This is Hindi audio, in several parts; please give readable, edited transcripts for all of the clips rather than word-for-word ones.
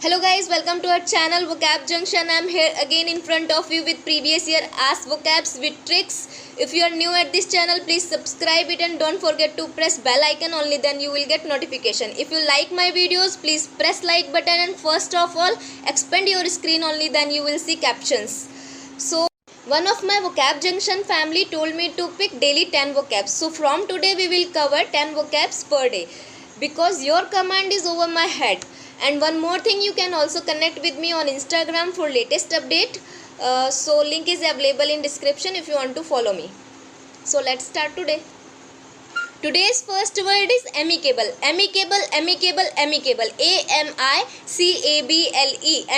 Hello guys, welcome to our channel Vocab Junction. I am here again in front of you with previous year Ask Vocabs with tricks. If you are new at this channel, please subscribe it and don't forget to press bell icon, only then you will get notification. If you like my videos, please press like button and first of all expand your screen, only then you will see captions. So one of my Vocab Junction family told me to pick daily 10 vocabs. So from today we will cover 10 vocabs per day because your command is over my head. And one more thing, you can also connect with me on Instagram for latest update. So link is available in description if you want to follow me. So let's start today. Today's first word is amicable. Amicable, amicable, amicable. AMICABLE.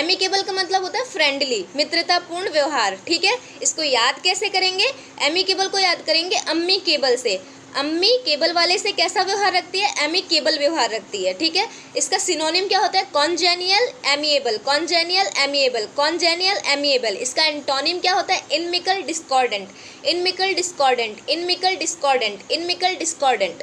amicable का मतलब होता है फ्रेंडली, मित्रतापूर्ण व्यवहार. ठीक है, इसको याद कैसे करेंगे? amicable को याद करेंगे अम्मी केबल से. अम्मी केबल वाले से कैसा व्यवहार रखती है? एमिकेबल व्यवहार रखती है. ठीक है, इसका सिनोनिम क्या होता है? Congenial amiable, congenial amiable, congenial amiable. इसका एंटोनिम क्या होता है? Inimical discordant, inimical discordant, inimical discordant, inimical discordant.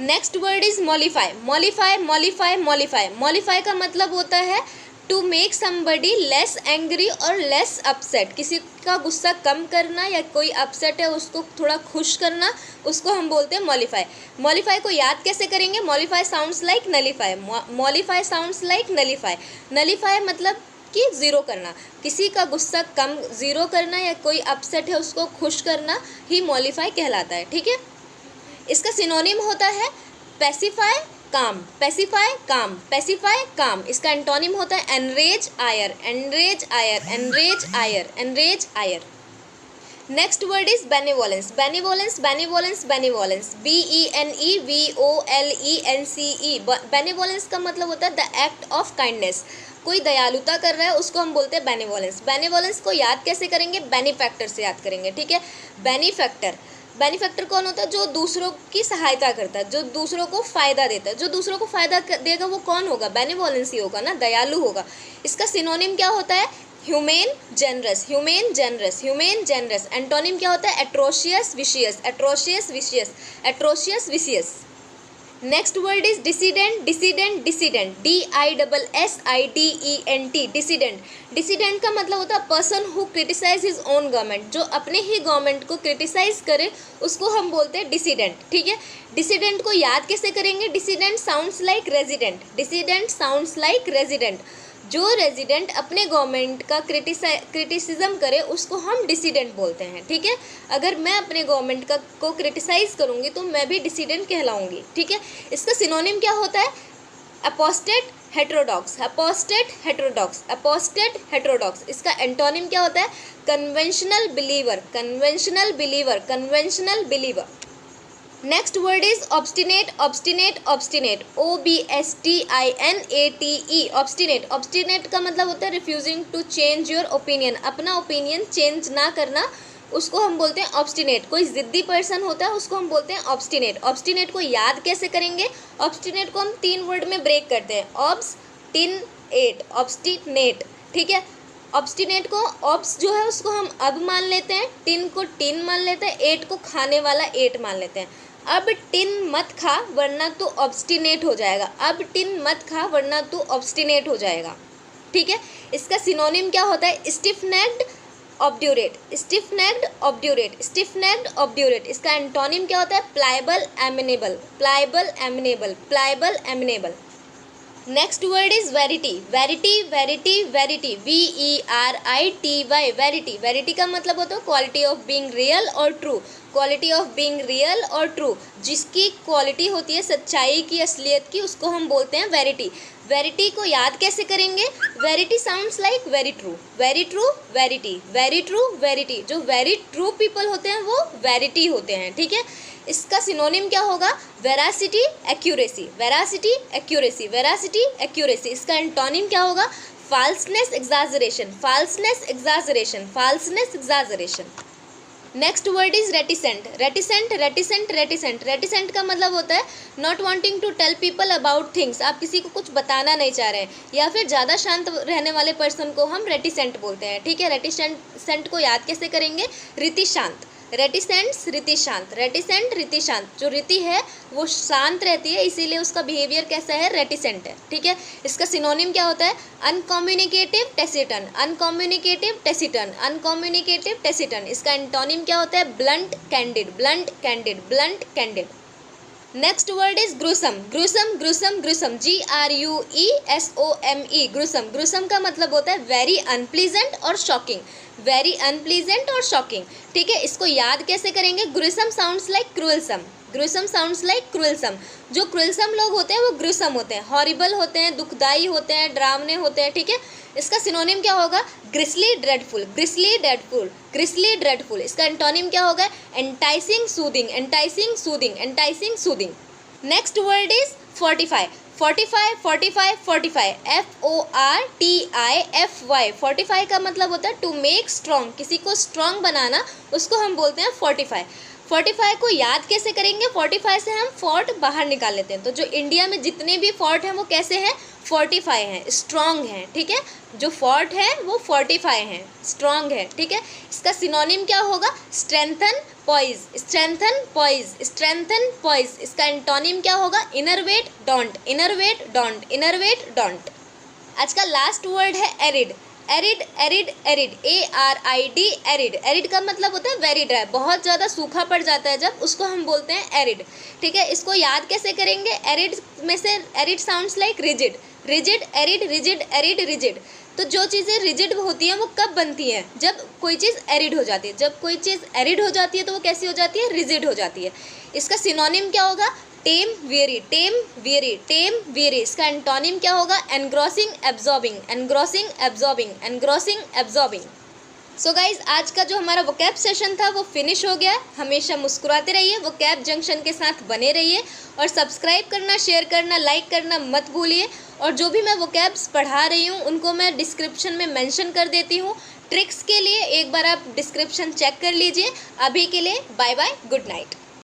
Next word is mollify. Mollify, mollify, mollify. Mollify का मतलब होता है to make somebody less angry और लेस अपसेट. किसी का गुस्सा कम करना या कोई अपसेट है उसको थोड़ा खुश करना, उसको हम बोलते हैं मॉलिफाई. मॉलिफाई को याद कैसे करेंगे? Mollify sounds like nullify. Mollify sounds like nullify. Nullify मतलब कि ज़ीरो करना. किसी का गुस्सा कम ज़ीरो करना या कोई अपसेट है उसको खुश करना ही मॉलिफाई कहलाता है. ठीक है, इसका सिनोनिम होता है पैसिफाई, काम, पैसिफाई, काम, पैसिफाई, काम. इसका एंटोनिम होता है enrage, ire, enrage, ire, enrage, ire, enrage, ire. Next word is benevolence. Benevolence, benevolence, benevolence. BENEVOLENCE. Benevolence का मतलब होता है द एक्ट ऑफ काइंडनेस. कोई दयालुता कर रहा है उसको हम बोलते हैं बेनिवोलेंस. बेनिवोलेंस को याद कैसे करेंगे? बेनिफैक्टर से याद करेंगे. ठीक है, बेनिफैक्टर. बेनिफैक्टर कौन होता है? जो दूसरों की सहायता करता है, जो दूसरों को फ़ायदा देता है. जो दूसरों को फ़ायदा देगा वो कौन होगा? बेनिवोलेंस ही होगा ना, दयालु होगा. इसका सिनोनिम क्या होता है? Humane, generous, humane, generous, humane, generous. Antonym क्या होता है? Atrocious, vicious, atrocious, vicious, atrocious, vicious. Next word is dissident. Dissident, dissident. DISSIDENT. Dissident. Dissident का मतलब होता है person who criticise his own government. जो अपने ही गवर्नमेंट को क्रिटिसाइज करे उसको हम बोलते हैं डिसिडेंट. ठीक है, डिसिडेंट को याद कैसे करेंगे? Dissident sounds like resident. Dissident sounds like resident. जो रेजिडेंट अपने गवर्नमेंट का क्रिटिसिज्म करे उसको हम डिसिडेंट बोलते हैं. ठीक है, अगर मैं अपने गवर्नमेंट का को क्रिटिसाइज करूँगी तो मैं भी डिसिडेंट कहलाऊँगी. ठीक है, इसका सिनोनिम क्या होता है? Apostate, heterodox, apostate, heterodox, apostate, heterodox. इसका एंटोनिम क्या होता है? Conventional believer, conventional believer, conventional believer. Next word is obstinate. Obstinate, obstinate. OBSTINATE. Obstinate. Obstinate का मतलब होता है refusing to change your opinion. अपना ओपिनियन चेंज ना करना, उसको हम बोलते हैं ऑब्स्टिनेट. कोई ज़िद्दी पर्सन होता है उसको हम बोलते हैं ऑब्स्टिनेट. ऑब्स्टिनेट को याद कैसे करेंगे? ऑब्स्टिनेट को हम 3 वर्ड में ब्रेक करते हैं. Obstinate, obstinate. ठीक है, ऑब्स्टिनेट को ऑब्स जो है उसको हम अब मान लेते हैं, टिन को टिन मान लेते हैं, एट को खाने वाला एट मान लेते हैं. अब टिन मत खा वरना तू ऑब्स्टिनेट हो जाएगा. अब टिन मत खा वरना तू ऑब्स्टिनेट हो जाएगा. ठीक है, इसका सिनोनिम क्या होता है? Stiff necked, obdurate, stiff necked, obdurate, stiff necked, obdurate. इसका एंटोनिम क्या होता है? Pliable, amenable, pliable, amenable, pliable, amenable. Next word is verity. Verity, verity, verity. VERITY. Verity. Verity का मतलब होता है क्वालिटी ऑफ बीइंग रियल और true. Quality of being real और ट्रू. जिसकी क्वालिटी होती है सच्चाई की, असलियत की, उसको हम बोलते हैं वेरिटी. वेरिटी को याद कैसे करेंगे? Verity sounds like very true, very true, verity, very true, verity. जो वेरी ट्रू पीपल होते हैं वो वेरिटी होते हैं. ठीक है, इसका सिनोनिम क्या होगा? Veracity, accuracy, veracity, accuracy, veracity, accuracy. इसका एंटोनिम क्या होगा? Falseness, exaggeration, falseness, exaggeration, falseness, exaggeration. Next word is reticent. Reticent, reticent, reticent. Reticent का मतलब होता है not wanting to tell people about things. आप किसी को कुछ बताना नहीं चाह रहे हैं या फिर ज़्यादा शांत रहने वाले पर्सन को हम रेटिसेंट बोलते हैं. ठीक है, रेटिसेंट को याद कैसे करेंगे? रीति शांत, रेटिसेंट्स रीति शांत, रेटिसेंट रीति शांत, जो रीति है वो शांत रहती है इसीलिए उसका बिहेवियर कैसा है, रेटिसेंट है, ठीक है। इसका सिनोनिम क्या होता है, अनकम्युनिकेटिव टेसिटन, अनकम्युनिकेटिव टेसिटन, अनकम्युनिकेटिव टेसिटन। इसका एंटोनिम क्या होता है, blunt candid, blunt candid, blunt candid. Next word is gruesome, gruesome, gruesome, gruesome, GRUESOME, gruesome. Gruesome का मतलब होता है वेरी अनप्लीजेंट और शॉकिंग, वेरी अनप्लीजेंट और शॉकिंग, ठीक है। इसको याद कैसे करेंगे, gruesome sounds like cruelsome, gruesome sounds like cruelsome. जो क्रूएलसम लोग होते हैं वो ग्रूसम होते हैं, हॉरिबल होते हैं, दुखदाई होते हैं, डरावने होते हैं, ठीक है। इसका सिनोनिम क्या होगा, ग्रिसली ड्रेडफुल, ग्रिसली ड्रेडफुल, ग्रिसली ड्रेडफुल। इसका एंटोनिम क्या होगा, enticing soothing, enticing soothing, enticing soothing. Next word is fortify, fortify, fortify, fortify, FORTIFY, fortify का मतलब होता है टू मेक स्ट्रॉन्ग, किसी को स्ट्रॉन्ग बनाना, उसको हम बोलते हैं फोर्टिफाई। फोर्टिफाई को याद कैसे करेंगे, फोर्टिफाई से हम फोर्ट बाहर निकाल लेते हैं। तो जो इंडिया में जितने भी फोर्ट हैं वो कैसे हैं, फोर्टिफाई हैं, स्ट्रॉन्ग हैं, ठीक है। जो फोर्ट है वो फोर्टिफाई हैं, स्ट्रॉन्ग है, ठीक है। इसका सिनोनिम क्या होगा, strengthen, poise, strengthen, poise, strengthen, poise. इसका एंटोनिम क्या होगा, enervate, daunt, enervate, daunt, enervate, daunt. आज का लास्ट वर्ड है arid, arid, arid, arid, ARID, arid. Arid का मतलब होता है वेरी ड्राई, बहुत ज़्यादा सूखा पड़ जाता है जब, उसको हम बोलते हैं एरिड, ठीक है। इसको याद कैसे करेंगे, एरिड में से arid sounds like rigid, rigid, arid, rigid, arid, rigid. तो जो चीज़ें रिजिड होती हैं वो कब बनती हैं, जब कोई चीज़ एरिड हो जाती है, जब कोई चीज़ एरिड हो जाती है तो वो कैसी हो जाती है, रिजिड हो जाती है। इसका सिनोनिम क्या होगा, टेम, वेरी, टेम, वेरी, टेम, वेरी। इसका एंटोनिम क्या होगा, engrossing, absorbing, engrossing, absorbing, engrossing, absorbing. So guys, आज का जो हमारा वोकैब सेशन था वो फिनिश हो गया। हमेशा मुस्कुराते रहिए, वोकैब जंक्शन के साथ बने रहिए और सब्सक्राइब करना, शेयर करना, लाइक करना मत भूलिए। और जो भी मैं वोकैब्स पढ़ा रही हूँ उनको मैं डिस्क्रिप्शन में मेंशन कर देती हूँ। ट्रिक्स के लिए एक बार आप डिस्क्रिप्शन चेक कर लीजिए। अभी के लिए बाय बाय, गुड नाइट।